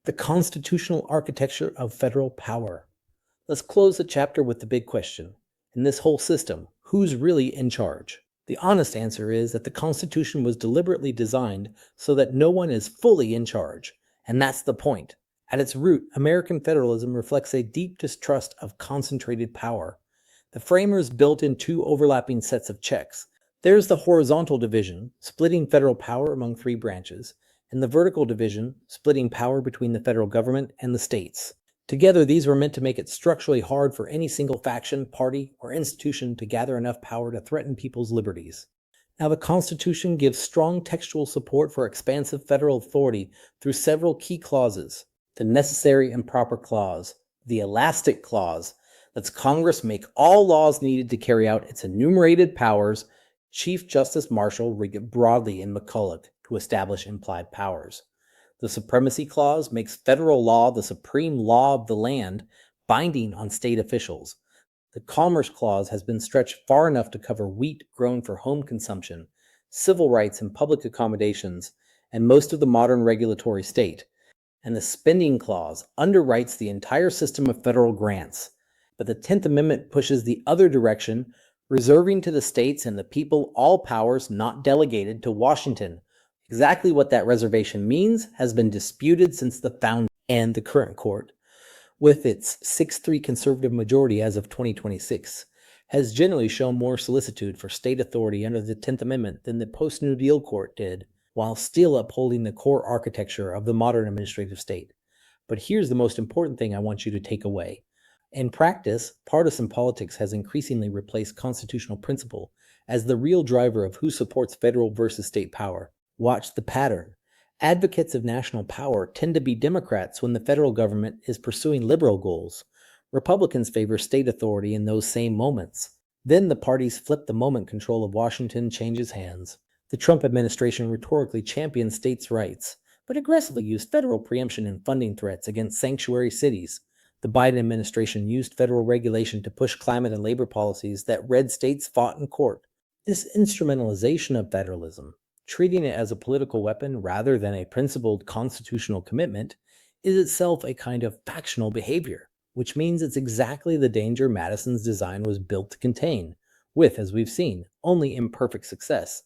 The constitutional architecture of federal power. Let's close the chapter with the big question. In this whole system, who's really in charge? The honest answer is that the Constitution was deliberately designed so that no one is fully in charge. And that's the point. At its root, American federalism reflects a deep distrust of concentrated power. The framers built in two overlapping sets of checks. There's the horizontal division, splitting federal power among three branches, and the vertical division, splitting power between the federal government and the states. Together, these were meant to make it structurally hard for any single faction, party, or institution to gather enough power to threaten people's liberties. Now, the Constitution gives strong textual support for expansive federal authority through several key clauses. The Necessary and Proper Clause, the Elastic Clause, lets Congress make all laws needed to carry out its enumerated powers. Chief Justice Marshall read it broadly in McCulloch to establish implied powers. The Supremacy Clause makes federal law the supreme law of the land, binding on state officials. The Commerce Clause has been stretched far enough to cover wheat grown for home consumption, civil rights and public accommodations, and most of the modern regulatory state. And the Spending Clause underwrites the entire system of federal grants. But the 10th Amendment pushes the other direction, reserving to the states and the people all powers not delegated to Washington. Exactly what that reservation means has been disputed since the founding, and the current court, with its 6-3 conservative majority as of 2026, has generally shown more solicitude for state authority under the 10th Amendment than the post-New Deal court did, while still upholding the core architecture of the modern administrative state. But here's the most important thing I want you to take away. In practice, partisan politics has increasingly replaced constitutional principle as the real driver of who supports federal versus state power. Watch the pattern. Advocates of national power tend to be Democrats when the federal government is pursuing liberal goals. Republicans favor state authority in those same moments. Then the parties flip the moment control of Washington changes hands. The Trump administration rhetorically championed states' rights, but aggressively used federal preemption and funding threats against sanctuary cities. The Biden administration used federal regulation to push climate and labor policies that red states fought in court. This instrumentalization of federalism, treating it as a political weapon rather than a principled constitutional commitment, is itself a kind of factional behavior, which means it's exactly the danger Madison's design was built to contain, with, as we've seen, only imperfect success.